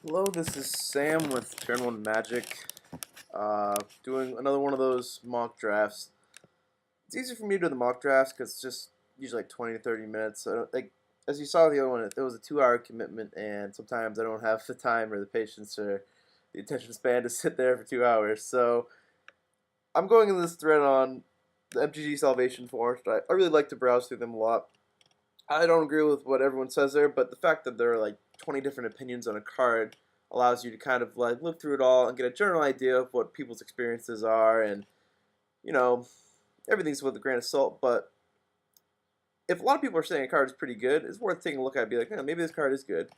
Hello, this is Sam with Turn 1 Magic, doing another one of those mock drafts. It's easier for me to do the mock drafts because it's just usually like 20 to 30 minutes. So like, as you saw with the other one, there was a 2 hour commitment, and sometimes I don't have the time or the patience or the attention span to sit there for 2 hours. So I'm going in this thread on the MTG Salvation forums. I really like to browse through them a lot. I don't agree with what everyone says there, but the fact that there are like 20 different opinions on a card allows you to kind of like look through it all and get a general idea of what people's experiences are, and you know, everything's with a grain of salt. But if a lot of people are saying a card is pretty good, it's worth taking a look at and be like, maybe this card is good.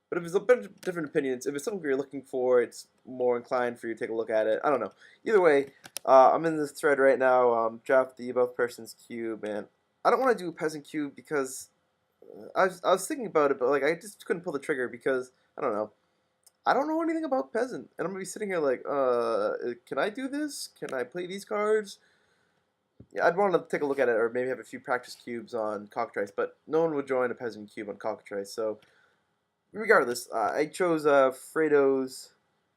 But if it's a bunch of different opinions, if it's something you're looking for, it's more inclined for you to take a look at it. I don't know. Either way, I'm in this thread right now, draft the above person's cube, and I don't want to do a peasant cube because I was thinking about it, but like I just couldn't pull the trigger because I don't know. I don't know anything about peasant, and I'm gonna be sitting here like, can I do this? Can I play these cards? Yeah, I'd want to take a look at it, or maybe have a few practice cubes on cockatrice, but no one would join a peasant cube on cockatrice. So regardless, I chose Fredo's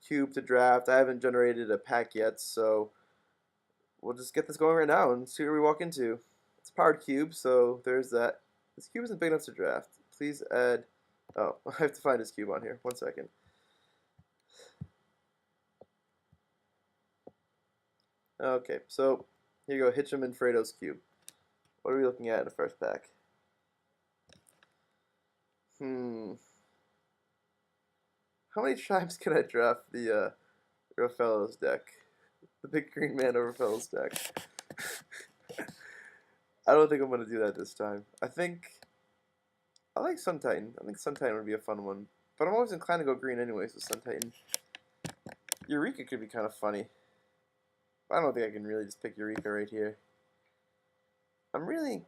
cube to draft. I haven't generated a pack yet, so we'll just get this going right now and see where we walk into. It's a powered cube, so there's that. This cube isn't big enough to draft. Please add. Oh, I have to find this cube on here. 1 second. Okay, so here you go. Hicham and Fredo's cube. What are we looking at in the first pack? How many times can I draft the Rafello's deck? The big green man over Rafello's deck. I don't think I'm gonna do that this time. I like Sun Titan. I think Sun Titan would be a fun one. But I'm always inclined to go green anyways with Sun Titan. Eureka could be kind of funny. I don't think I can really just pick Eureka right here. I'm really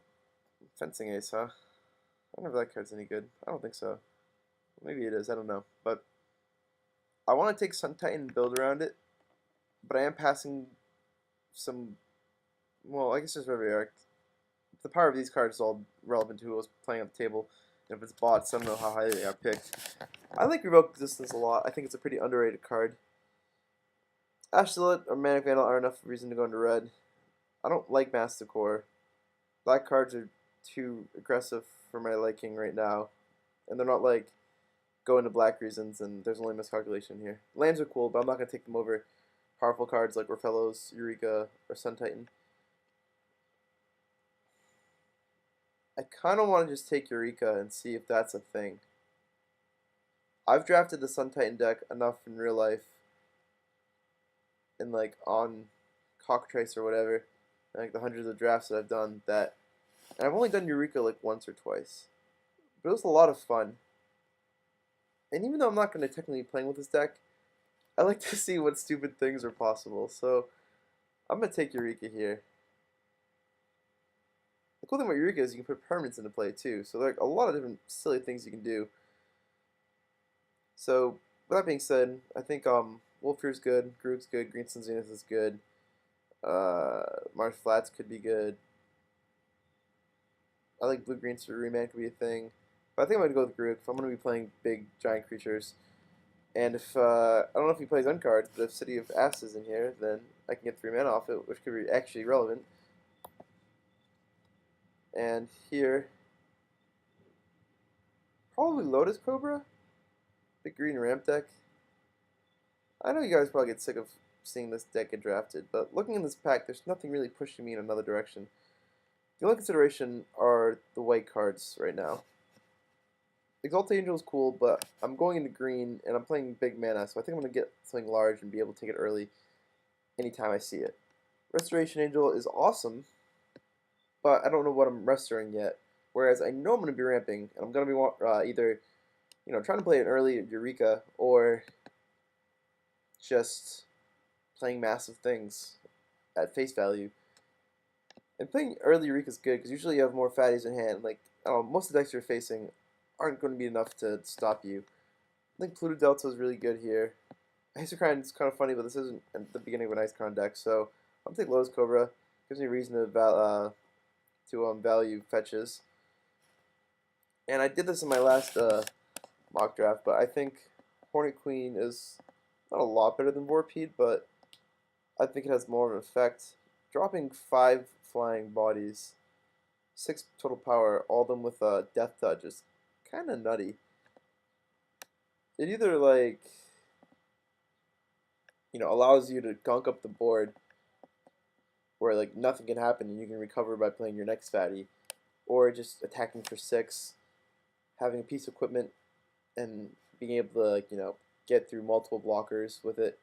fencing ace, huh? I don't know if that card's any good. I don't think so. Maybe it is. I don't know. But I want to take Sun Titan and build around it. But I am passing some. Well, I guess there's every arc. The power of these cards is all relevant to who was playing on the table. And if it's bots, I don't know how highly they got picked. I like Revoke Resistance a lot. I think it's a pretty underrated card. Ash-Silet or Manic Vandal are enough reason to go into red. I don't like Masticore. Black cards are too aggressive for my liking right now. And they're not like go into black reasons, and there's only miscalculation here. Lands are cool, but I'm not going to take them over powerful cards like Rafello's, Eureka, or Sun Titan. I kind of want to just take Eureka and see if that's a thing. I've drafted the Sun Titan deck enough in real life, and like on Cockatrice or whatever, like the hundreds of drafts that I've done, that, and I've only done Eureka like once or twice, but it was a lot of fun. And even though I'm not going to technically be playing with this deck, I like to see what stupid things are possible. So I'm going to take Eureka here. The cool thing about Eureka is you can put permanents into play too, so there are a lot of different silly things you can do. So with that being said, I think Wolfier's good, Groot's good, Green Sun Zenith is good, Marsh Flats could be good. I like Blue Green Remand could be a thing. But I think I'm going to go with Groot if I'm going to be playing big giant creatures. And if, I don't know if he plays uncards, but if City of Ashes is in here, then I can get 3 mana off it, which could be actually relevant. And here, probably Lotus Cobra? Big green ramp deck. I know you guys probably get sick of seeing this deck get drafted, but looking in this pack, there's nothing really pushing me in another direction. The only consideration are the white cards right now. Exalted Angel is cool, but I'm going into green, and I'm playing big mana, so I think I'm going to get something large and be able to take it early anytime I see it. Restoration Angel is awesome, but I don't know what I'm restoring yet. Whereas I know I'm going to be ramping, and I'm going to be either trying to play an early Eureka, or just playing massive things at face value. And playing early Eureka is good, because usually you have more fatties in hand. Like, I don't know, most of the decks you're facing aren't going to be enough to stop you. I think Pluto Delta is really good here. Isochron is kind of funny, but this isn't at the beginning of an Isochron deck, so I'm going to take Lotus Cobra. Gives me a reason to value fetches. And I did this in my last mock draft, but I think Hornet Queen is not a lot better than Vorpede, but I think it has more of an effect. Dropping 5 flying bodies, 6 total power, all of them with a Death Touch is kind of nutty. It either like, allows you to gunk up the board where like nothing can happen and you can recover by playing your next fatty, or just attacking for 6, having a piece of equipment and being able to like, get through multiple blockers with it.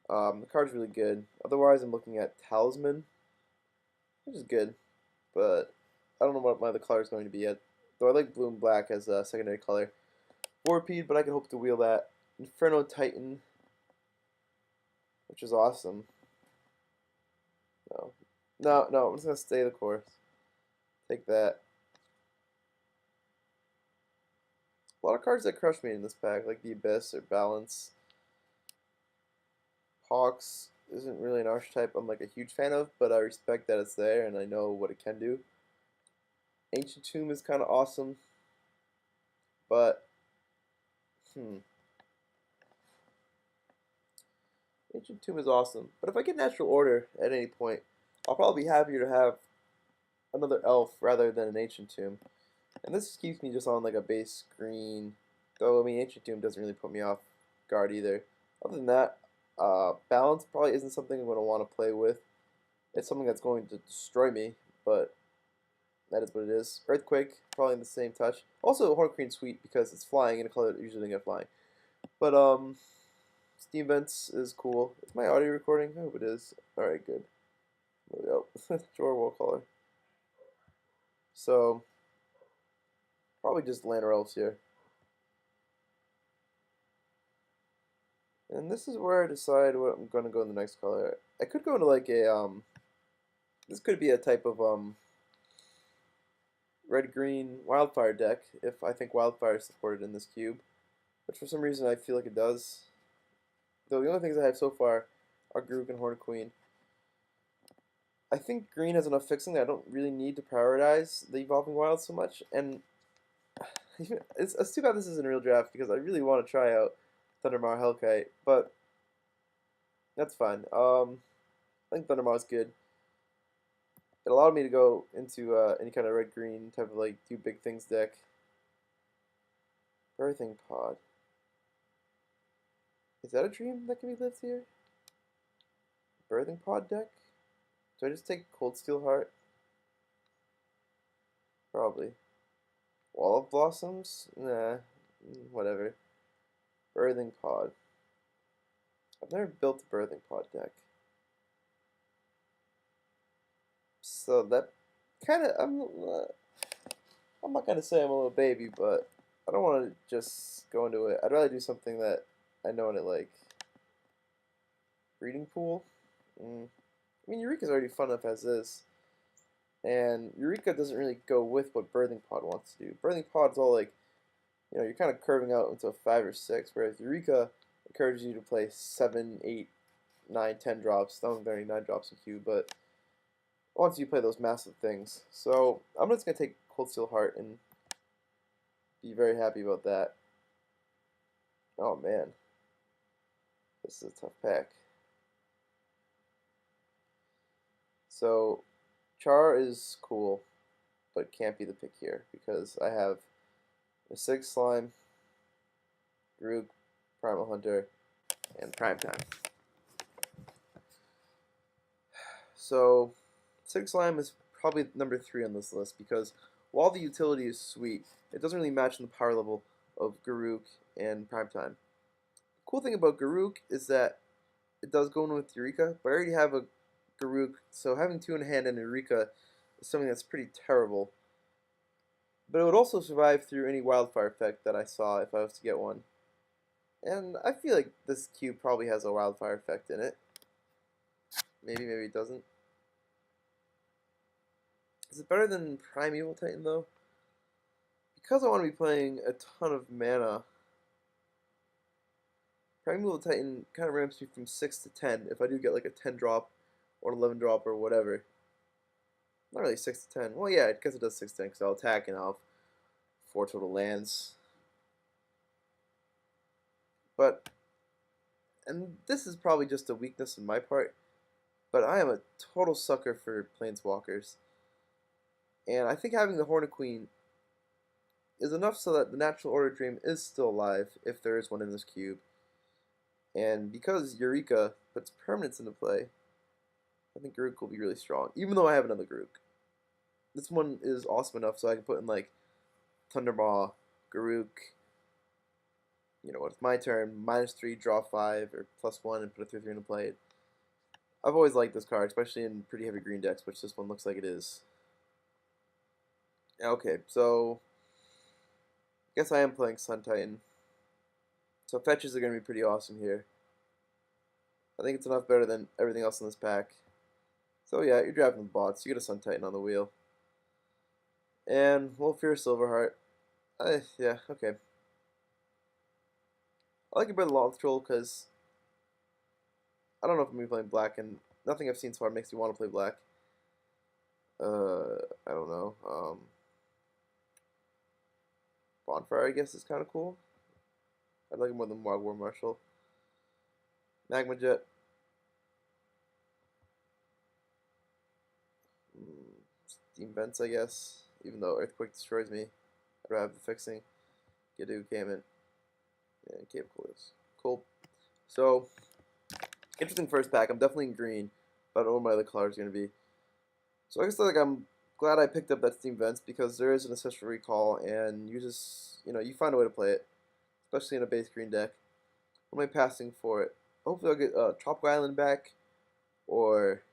The card's really good. Otherwise, I'm looking at Talisman, which is good, but I don't know what my other color is going to be yet. Though I like blue and black as a secondary color. Vorpede, but I can hope to wheel that. Inferno Titan, which is awesome. No, no, I'm just gonna stay the course. Take that. A lot of cards that crush me in this pack, like the Abyss or Balance. Hawks isn't really an archetype I'm like a huge fan of, but I respect that it's there and I know what it can do. Ancient Tomb is kind of awesome, but Ancient Tomb is awesome. But if I get Natural Order at any point, I'll probably be happier to have another elf rather than an Ancient Tomb. And this keeps me just on like a base green. Though I mean Ancient Tomb doesn't really put me off guard either. Other than that, Balance probably isn't something I'm going to want to play with. It's something that's going to destroy me, but that is what it is. Earthquake, probably in the same touch. Also, Hornet Queen sweet because it's flying in a color that usually doesn't get flying. But Steam Vents is cool. Is my audio recording? I hope it is. Alright, good. Oh, drawer wall color. So, probably just Llanowar Elves here. And this is where I decide what I'm gonna go in the next color. I could go into like a this could be a type of red-green Wildfire deck if I think Wildfire is supported in this cube, which for some reason I feel like it does. Though the only things I have so far are Garruk and Hornet Queen. I think green has enough fixing that I don't really need to prioritize the Evolving Wild so much, and it's too bad this isn't a real draft because I really want to try out Thundermaw Hellkite, but that's fine. I think Thundermaw's good. It allowed me to go into any kind of red-green type of like do big things deck. Birthing Pod. Is that a dream that can be lived here? Birthing Pod deck? Do I just take Cold Steel Heart? Probably. Wall of Blossoms? Nah, whatever. Birthing Pod. I've never built a Birthing Pod deck. So that kind of, I'm not going to say I'm a little baby, but I don't want to just go into it. I'd rather do something that I know and it like. Breeding Pool? I mean, Eureka's already fun enough as is. And Eureka doesn't really go with what Birthing Pod wants to do. Birthing Pod's all like, you're kind of curving out into a 5 or 6, whereas Eureka encourages you to play 7, 8, 9, 10 drops. Not only 9 drops in queue, but once you play those massive things. So I'm just going to take Cold Steel Heart and be very happy about that. Oh man. This is a tough pack. So Char is cool, but can't be the pick here because I have a 6 Slime, Garruk, Primal Hunter, and Primetime. So 6 Slime is probably number 3 on this list because while the utility is sweet, it doesn't really match in the power level of Garruk and Primetime. The cool thing about Garruk is that it does go in with Eureka, but I already have a Garruk, so having 2 in hand and Eureka is something that's pretty terrible. But it would also survive through any Wildfire effect that I saw if I was to get one. And I feel like this cube probably has a Wildfire effect in it. Maybe it doesn't. Is it better than Primeval Titan though? Because I want to be playing a ton of mana, Primeval Titan kind of ramps me from 6 to 10 if I do get like a 10 drop or an 11 drop or whatever. Not really 6 to 10. Well, yeah, I guess it does 6 to 10 because I'll attack and I'll have 4 total lands. But, and this is probably just a weakness on my part, but I am a total sucker for planeswalkers. And I think having the Hornet Queen is enough so that the Natural Order Dream is still alive, if there is one in this cube. And because Eureka puts permanents into play, I think Garruk will be really strong, even though I have another Garruk. This one is awesome enough so I can put in like Thundermaw, Garruk, you know, it's my turn, -3, draw 5, or +1, and put a 3/3 into play. I've always liked this card, especially in pretty heavy green decks, which this one looks like it is. Okay, so I guess I am playing Sun Titan. So fetches are going to be pretty awesome here. I think it's enough better than everything else in this pack. So yeah, you're drafting the bots. You get a Sun Titan on the wheel. And Wolfear Silverheart. Yeah, okay. I like it better than Loth Troll because I don't know if I'm going to be playing black, and nothing I've seen so far makes me want to play black. I don't know. Bonfire, I guess, is kind of cool. I'd like it more than Wild War Marshal. Magma Jet. Steam Vents, I guess. Even though Earthquake destroys me, I'd rather have the fixing. Gidoo, Kamen, and Cave Coolers. Cool. So, interesting first pack. I'm definitely in green, but I don't know what my other color is going to be. So I guess like I'm glad I picked up that Steam Vents because there is an Ancestral Recall, and you just, you know, you find a way to play it, especially in a base green deck. What am I passing for it? Hopefully I'll get Tropical Island back, or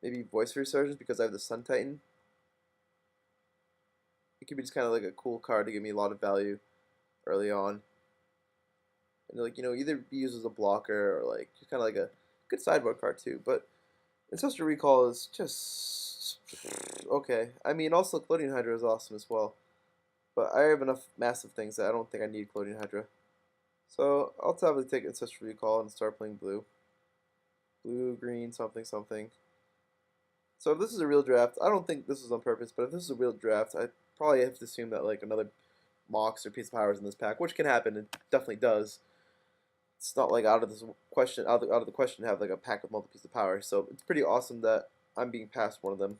maybe Voice Resurgence because I have the Sun Titan. It could be just kind of like a cool card to give me a lot of value early on. And like, you know, either be used as a blocker or like just kind of like a good sideboard card too. But Ancestral Recall is just okay. I mean, also Clothing Hydra is awesome as well. But I have enough massive things that I don't think I need Clothing Hydra. So I'll probably take Ancestral Recall and start playing blue. Blue, green, something, something. So if this is a real draft, I don't think this is on purpose, but if this is a real draft, I probably have to assume that like another Mox or Piece of Power is in this pack, which can happen. It definitely does. It's not like out of the question to have like a pack with multiple pieces of power. So it's pretty awesome that I'm being passed one of them.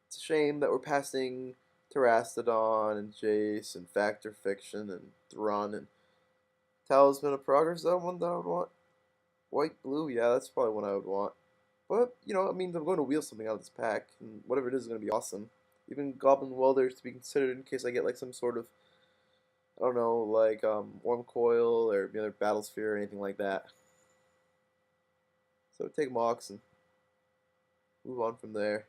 It's a shame that we're passing Terastodon and Jace and Factor Fiction and Thrun and Talisman of Progress. Is that one that I would want? White, blue, yeah, that's probably one I would want. But, you know, it means I'm going to wheel something out of this pack, and whatever it is going to be awesome. Even Goblin Welders to be considered in case I get like some sort of, I don't know, like Worm Coil or the other Battle Sphere or anything like that. So take Mox and move on from there.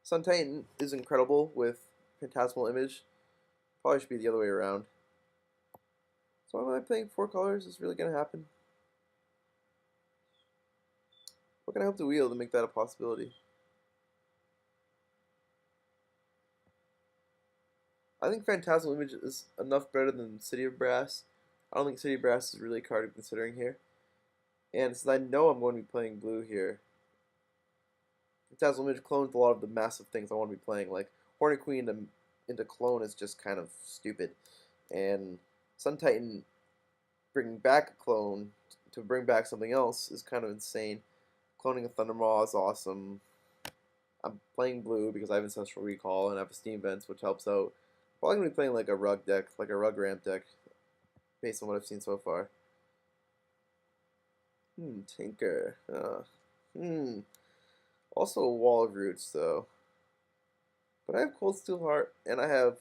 Sun Titan is incredible with Phantasmal Image. Probably should be the other way around. So am I playing 4 colors? Is this really going to happen? What can I hope to wheel to make that a possibility? I think Phantasmal Image is enough better than City of Brass. I don't think City of Brass is really a card I'm considering here. And since I know I'm going to be playing blue here, Phantasmal Image clones a lot of the massive things I want to be playing, like Hornet Queen into clone is just kind of stupid. And Sun Titan bringing back a clone to bring back something else is kind of insane. Cloning a Thundermaw is awesome. I'm playing blue because I have Ancestral Recall and I have a Steam Vents, which helps out. Probably going to be playing like a rug deck, like a rug ramp deck, based on what I've seen so far. Tinker. Also a Wall of Roots, though. But I have Cold Steel Heart, and I have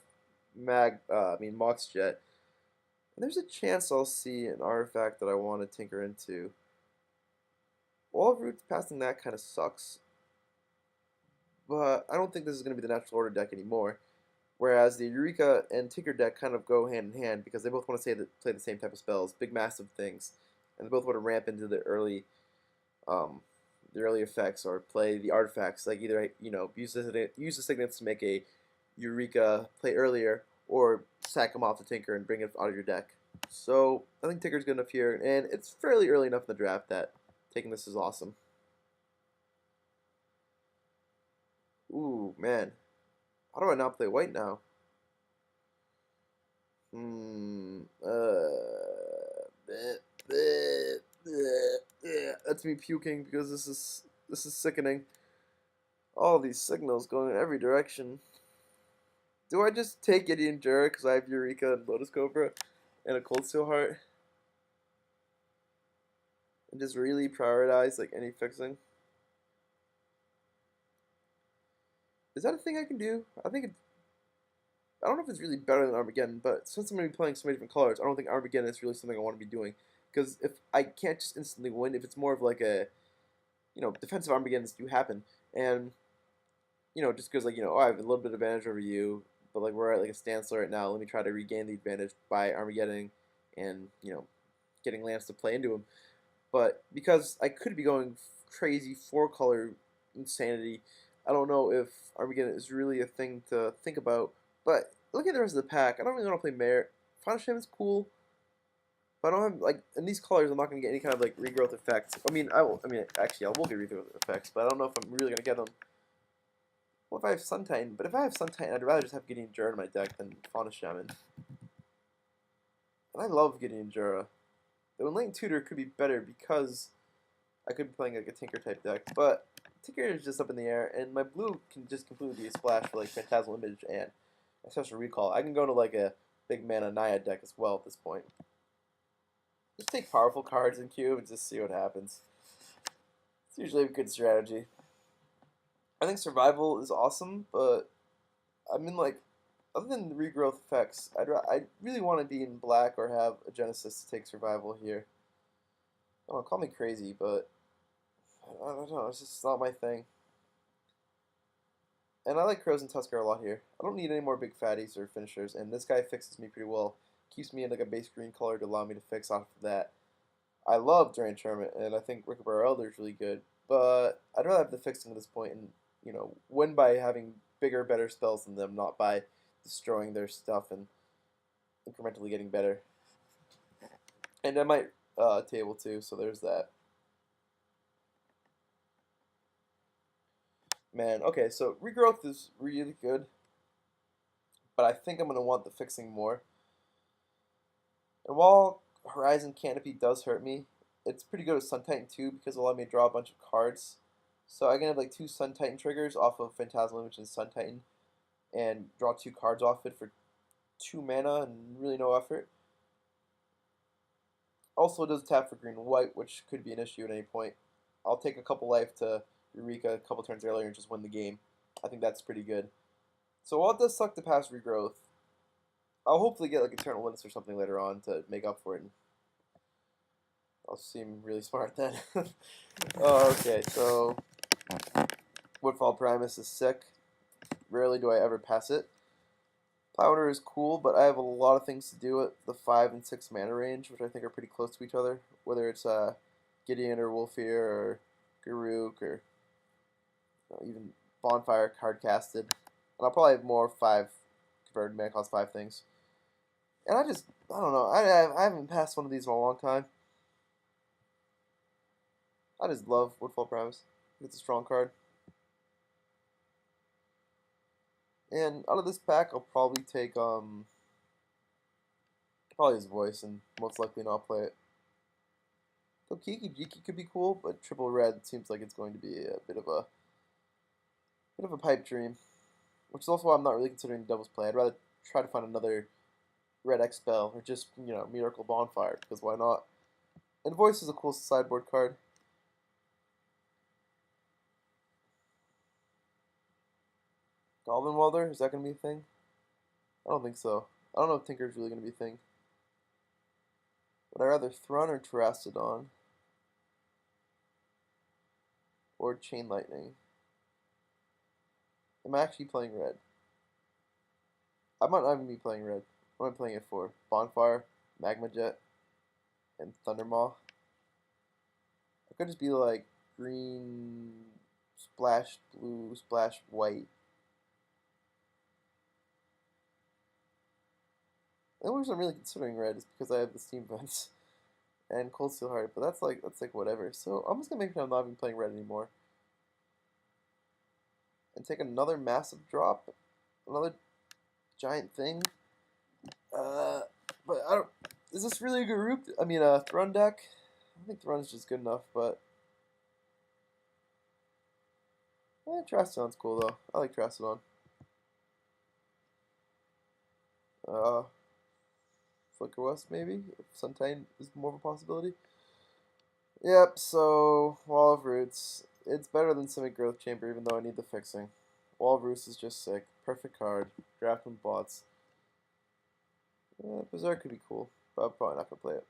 Mox Jet. And there's a chance I'll see an artifact that I want to tinker into. Wall of Roots passing that kind of sucks. But I don't think this is going to be the Natural Order deck anymore. Whereas the Eureka and Tinker deck kind of go hand in hand because they both want to play the same type of spells, big massive things, and they both want to ramp into the early effects or play the artifacts. Like either use the signets to make a Eureka play earlier, or sack them off the Tinker and bring it out of your deck. So I think Tinker's good enough here, and it's fairly early enough in the draft that taking this is awesome. Ooh, man. How do I not play white now? Mm, bleh, bleh, bleh, bleh. That's me puking because this is sickening. All these signals going in every direction. Do I just take Gideon Jura because I have Eureka and Lotus Cobra and a Cold Steel Heart and just really prioritize like any fixing? Is that a thing I can do? I don't know if it's really better than Armageddon, but since I'm going to be playing so many different colors, I don't think Armageddon is really something I want to be doing. Because if I can't just instantly win, if it's more of like a, defensive Armageddons do happen, and just because like oh, I have a little bit of advantage over you, but like we're at like a standstill right now. Let me try to regain the advantage by Armageddon, and getting Lance to play into him. But because I could be going crazy four color insanity, I don't know if Armageddon is really a thing to think about. But looking at the rest of the pack, I don't really want to play Merit. Final Sham is cool, but I don't have like in these colors. I'm not going to get any kind of like regrowth effects. I mean, I will. I mean, actually, I will get regrowth effects, but I don't know if I'm really going to get them. Well, if I have Sun Titan, but if I have Sun Titan, I'd rather just have Gideon Jura in my deck than Fauna Shaman. And I love Gideon Jura. The Enlightened Tutor could be better because I could be playing like a Tinker type deck, but Tinker is just up in the air, and my blue can just completely be a splash for like Phantasmal Image and Ancestral Recall. I can go to like a big mana Naya deck as well at this point. Just take powerful cards in cube and just see what happens. It's usually a good strategy. I think Survival is awesome, but I mean like other than the regrowth effects, I really want to be in black or have a Genesis to take Survival here. I don't know, call me crazy, but I don't know, it's just not my thing. And I like Crows and Tusker a lot here. I don't need any more big fatties or finishers, and this guy fixes me pretty well. Keeps me in like a base green color to allow me to fix off of that. I love Drain Tournament, and I think Rickabar Elder is really good, but I'd rather have the fixing at this point and, win by having bigger, better spells than them, not by destroying their stuff and incrementally getting better. And I might table too, so there's that. Man, okay, so regrowth is really good, but I think I'm going to want the fixing more. And while Horizon Canopy does hurt me, it's pretty good with Sun Titan too because it allowed me to draw a bunch of cards. So I can have like two Sun Titan triggers off of Phantasmal Image and Sun Titan and draw two cards off it for 2 mana and really no effort. Also, it does tap for green and white, which could be an issue at any point. I'll take a couple life to Eureka a couple turns earlier and just win the game. I think that's pretty good. So while it does suck to pass regrowth, I'll hopefully get like Eternal Witness or something later on to make up for it. And I'll seem really smart then. Oh, okay, so Woodfall Primus is sick. Rarely do I ever pass it. Powder is cool, but I have a lot of things to do at the 5 and 6 mana range, which I think are pretty close to each other. Whether it's Gideon or Wolfir or Garuk or even Bonfire card casted. And I'll probably have more 5 converted mana cost 5 things. And I don't know, I haven't passed one of these in a long time. I just love Woodfall Primus. It's a strong card. And out of this pack, I'll probably take probably his voice and most likely not play it. So Kiki Jiki could be cool, but triple red seems like it's going to be a bit of a pipe dream. Which is also why I'm not really considering Devil's Play. I'd rather try to find another red X spell or just, Miracle Bonfire, because why not? And voice is a cool sideboard card. Goblin Welder, is that going to be a thing? I don't think so. I don't know if Tinker's really going to be a thing. Would I rather Thrun or Terrastodon? Or Chain Lightning? Am I actually playing red? I might not even be playing red. What am I playing it for? Bonfire, Magma Jet, and Thundermaw? I could just be like green, splash blue, splash white. The only reason I'm really considering red is because I have the Steam Vents and Cold Steel Heart, but that's like whatever. So I'm just gonna make sure I'm not even playing red anymore. And take another massive drop, another giant thing. Uh, but I don't. Is this really a good root? I mean, Thrun deck? I think Thrun is just good enough, but Trastodon's cool though. I like Trastodon. Uh, Flicker West maybe if Sunshine is more of a possibility. Yep. So Wall of Roots. It's better than Simic Growth Chamber, even though I need the fixing. Wall of Roots is just sick. Perfect card. Draft with bots. Berserk could be cool, but I'm probably not gonna play it.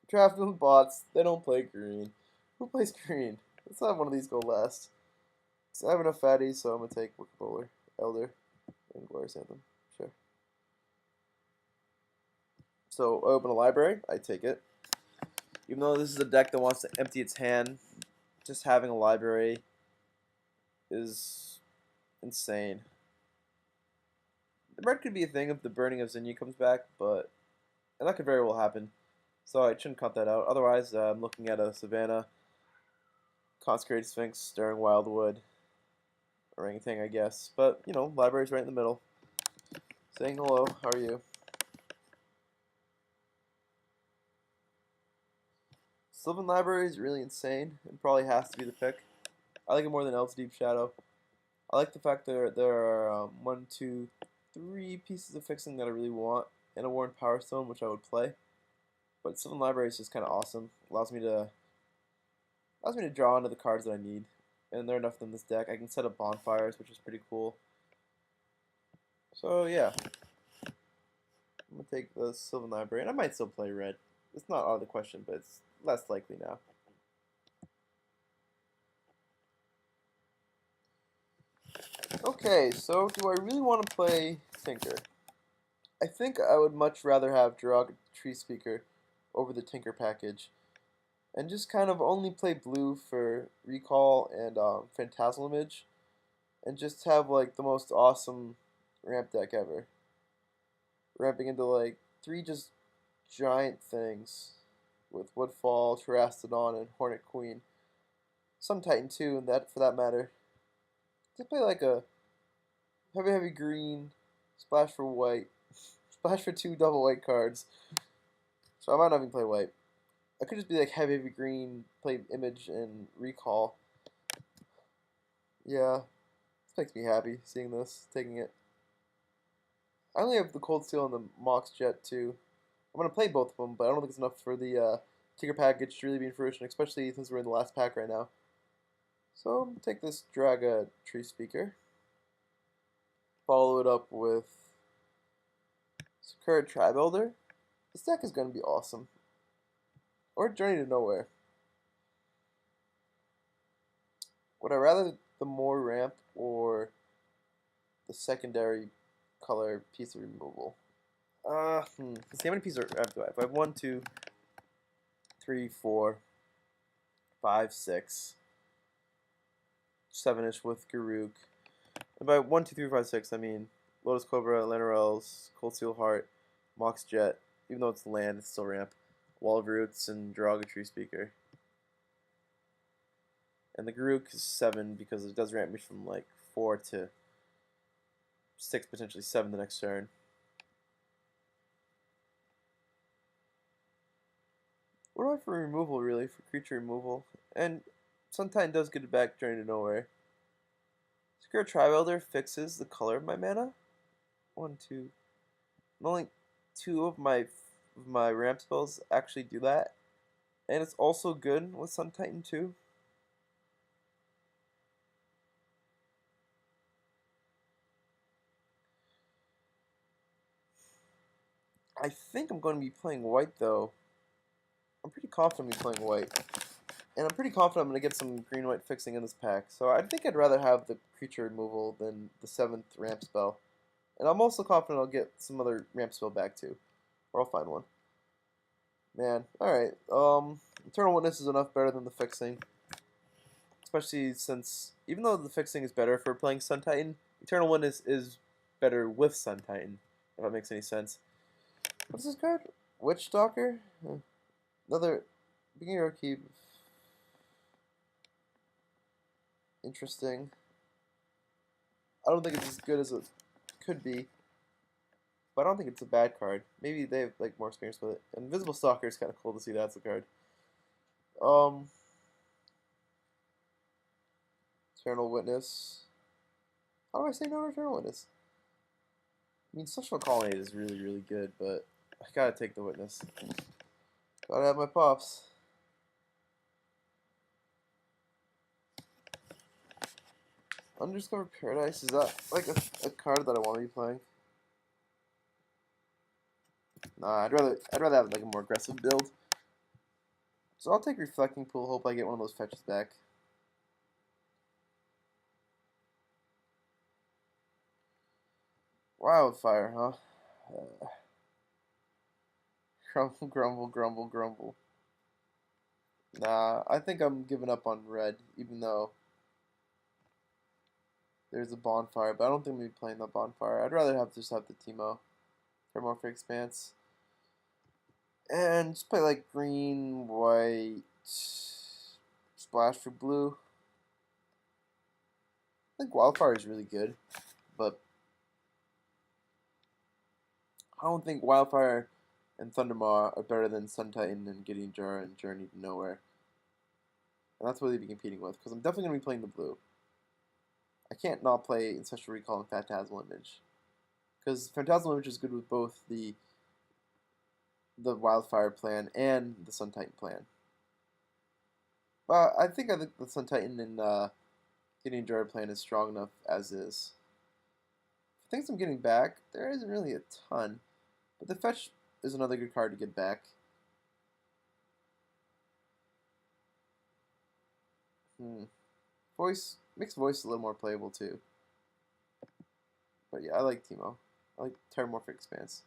Draft with bots. They don't play green. Who plays green? Let's have one of these go last. So I have enough fatties, so I'm gonna take Wicked Bowler, Elder, and Glorious Anthem. Sure. So I open a library. I take it. Even though this is a deck that wants to empty its hand, just having a library is insane. The red could be a thing if the Burning of Zinnia comes back, and that could very well happen. So I shouldn't cut that out. Otherwise, I'm looking at a Savannah, Consecrated Sphinx, Stirring Wildwood, Orangutan, I guess. But, you know, library's right in the middle. Saying hello, how are you? Sylvan Library is really insane and probably has to be the pick. I like it more than Elves Deep Shadow. I like the fact there are 1, 2, 3 pieces of fixing that I really want, and a Worn Power Stone, which I would play. But Sylvan Library is just kind of awesome. Allows me to draw into the cards that I need, and there are enough in this deck. I can set up bonfires, which is pretty cool. So yeah, I'm gonna take the Sylvan Library, and I might still play red. It's not out of the question, but it's less likely now. Okay, so do I really want to play Tinker? I think I would much rather have Drog Tree Speaker over the Tinker package, and just kind of only play blue for Recall and Phantasmal Image, and just have like the most awesome ramp deck ever. Ramping into like 3 just giant things with Woodfall, Terastodon, and Hornet Queen. Some Titan too, and that for that matter. To play like a heavy green, splash for white, splash for 2 double white cards. So I might not even play white. I could just be like heavy green, play Image and Recall. Yeah, this makes me happy seeing this, taking it. I only have the Cold Steel and the Mox Jet too. I'm gonna play both of them, but I don't think it's enough for the Tinker package to really be in fruition, especially since we're in the last pack right now. So I'm gonna take this Draga Tree Speaker, follow it up with Sakura Tribe Elder. This deck is gonna be awesome. Or Journey to Nowhere. Would I rather the more ramp or the secondary color piece of removal? Let's see how many pieces of ramp do I have? I have 1, 2, 3, 4, 5, 6, 7-ish with Garuk. And by 1, 2, 3, 4, 5, 6, I mean Lotus Cobra, Lanarels, Cold Steel Heart, Mox Jet. Even though it's land, it's still ramp. Wall of Roots and Draga Tree Speaker. And the Garuk is 7 because it does ramp me from like 4 to 6, potentially 7 the next turn. What do I have for removal, really, for creature removal? And Sunshine does get it back Journey to Nowhere. Secure Tribe Elder fixes the color of my mana. 1, 2. Only 2 of my ramp spells actually do that. And it's also good with Sun Titan too. I think I'm going to be playing white though. I'm pretty confident I'm going to be playing white. And I'm pretty confident I'm going to get some green-white fixing in this pack. So I think I'd rather have the creature removal than the 7th ramp spell. And I'm also confident I'll get some other ramp spell back too. Or I'll find one. Man, alright. Eternal Witness is enough better than the fixing. Especially since, even though the fixing is better for playing Sun Titan, Eternal Witness is better with Sun Titan, if that makes any sense. What's this card? Witch Stalker? Another beginner keep. Interesting. I don't think it's as good as it could be. but I don't think it's a bad card. Maybe they have like more experience with it. Invisible Stalker is kind of cool to see that's a card. Um, Eternal Witness. How do I say no to Eternal Witness? I mean, Social Colonnade is really, really good, but I gotta take the Witness. Gotta have my pops. Undiscovered Paradise, is that like a card that I want to be playing? Nah, I'd rather have like a more aggressive build. So I'll take Reflecting Pool, hope I get one of those fetches back. Wildfire, huh? Grumble, grumble, grumble, grumble. Nah, I think I'm giving up on red, even though there's a bonfire, but I don't think I'm gonna be playing the bonfire. I'd rather just have the Teemo, Terramorphic Expanse. And just play like green, white, splash for blue. I think Wildfire is really good, but I don't think Wildfire and Thundermaw are better than Sun Titan and Gideon Jar and Journey to Nowhere. And that's what they'd be competing with, because I'm definitely going to be playing the blue. I can't not play Ancestral Recall and Phantasmal Image. Because Phantasmal Image is good with both the Wildfire plan and the Sun Titan plan. But I think the Sun Titan and Gideon Jar plan is strong enough as is. For things I'm getting back, there isn't really a ton. But the Fetch is another good card to get back. Voice makes voice a little more playable too. But yeah, I like Teemo. I like Terramorphic Expanse.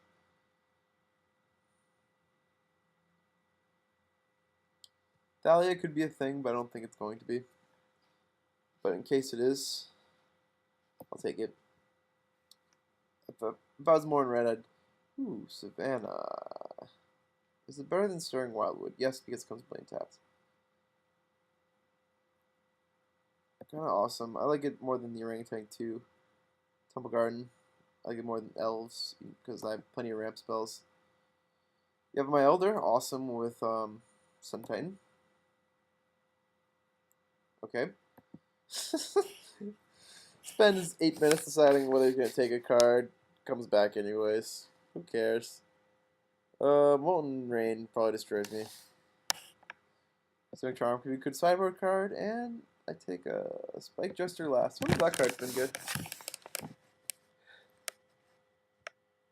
Thalia could be a thing, but I don't think it's going to be. But in case it is, I'll take it. If I was more in red, I'd... Ooh, Savannah. Is it better than Stirring Wildwood? Yes, because it comes plain tapped. Kind of awesome. I like it more than the Orangutan 2. Temple Garden. I like it more than Elves, because I have plenty of ramp spells. You have my Elder, awesome with Sun Titan. Okay. Spends 8 minutes deciding whether he's going to take a card. Comes back anyways. Who cares? Molten Rain probably destroys me. Sonic Charm could be a good sideboard card, and I take a Spike Jester last. One of that card's been good.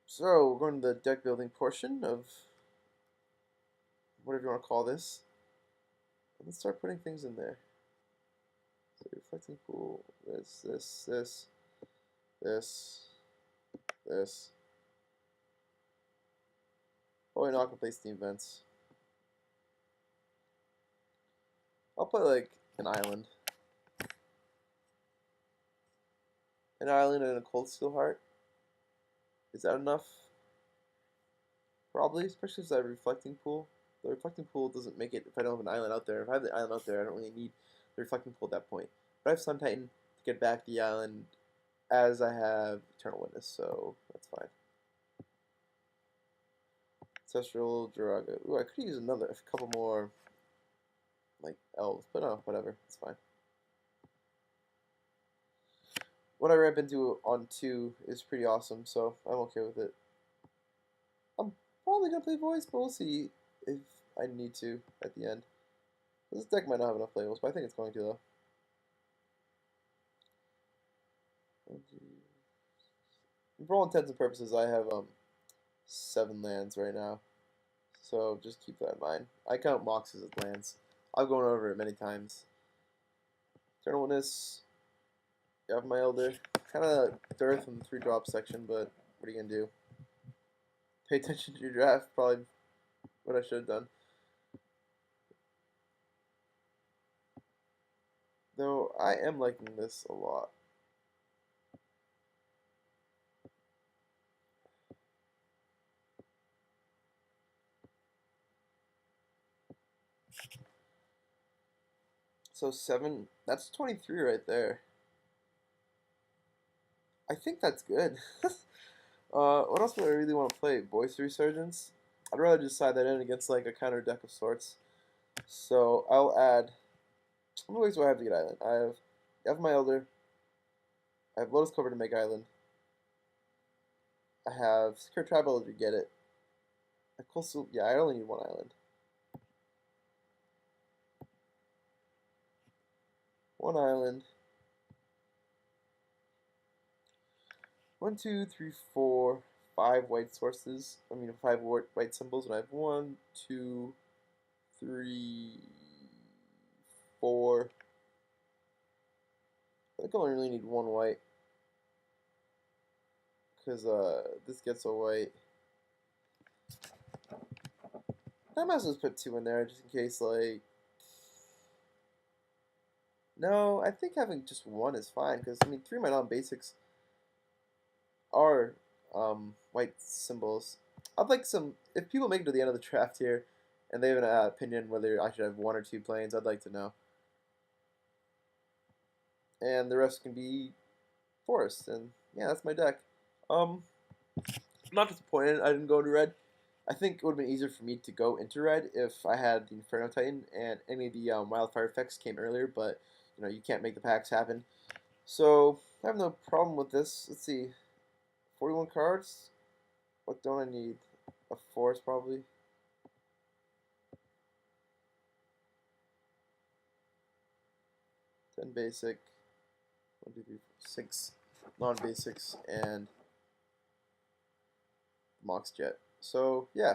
So, we're going to the deck building portion of whatever you want to call this. And let's start putting things in there. So, Reflecting Pool, this, this. Probably not going to play Steam Vents. I'll play like an island. An island and a Cold Steel Heart. Is that enough? Probably, especially if I have a Reflecting Pool. The Reflecting Pool doesn't make it if I don't have an island out there. If I have the island out there, I don't really need the Reflecting Pool at that point. But I have Sun Titan to get back the island as I have Eternal Witness, so that's fine. Ancestral Jiraga. Ooh, I could use a couple more, like, elves, but no, whatever, it's fine. What I ramp into on 2 is pretty awesome, so I'm okay with it. I'm probably going to play voice, but we'll see if I need to at the end. This deck might not have enough labels, but I think it's going to, though. For all intents and purposes, I have 7 lands right now, so just keep that in mind. I count Moxes as lands. I've gone over it many times. Eternal Witness, you have my Elder. Kind of dearth in the 3-drop section, but what are you going to do? Pay attention to your draft, probably what I should have done. Though I am liking this a lot. So 7, that's 23 right there. I think that's good. What else would I really want to play? Voice Resurgence? I'd rather just side that in against like a counter deck of sorts. So I'll add. How many ways do I have to get Island? I have my Elder. I have Lotus Clover to make Island. I have Secure Tribal to get it. Coastal. Yeah, I only need one Island. One island. 1, 2, 3, 4, 5 white sources. I mean, 5 white symbols, and I have 1, 2, 3, 4. I think I only really need one white because this gets a white. I might as well just put 2 in there just in case, like. No, I think having just 1 is fine because I mean 3 of my non-basics are white symbols. I'd like some. If people make it to the end of the draft here, and they have an opinion whether I should have 1 or 2 planes, I'd like to know. And the rest can be forest, and yeah, that's my deck. I'm not disappointed I didn't go into red. I think it would have been easier for me to go into red if I had the Inferno Titan and any of the wildfire effects came earlier, but you can't make the packs happen. So I have no problem with this. Let's see, 41 cards. What don't I need? A forest probably. 10 basic. 1, 2, 3, 4, 6 non-basics and Mox Jet. So yeah,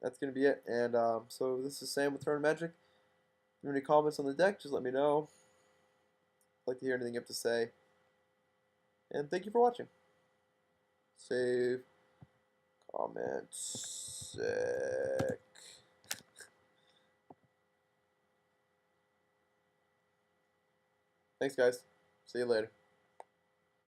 that's gonna be it. And so this is Sam with Turn Magic. If you have any comments on the deck, just let me know. I'd like to hear anything you have to say. And thank you for watching. Save, comment, sec. Thanks, guys. See you later.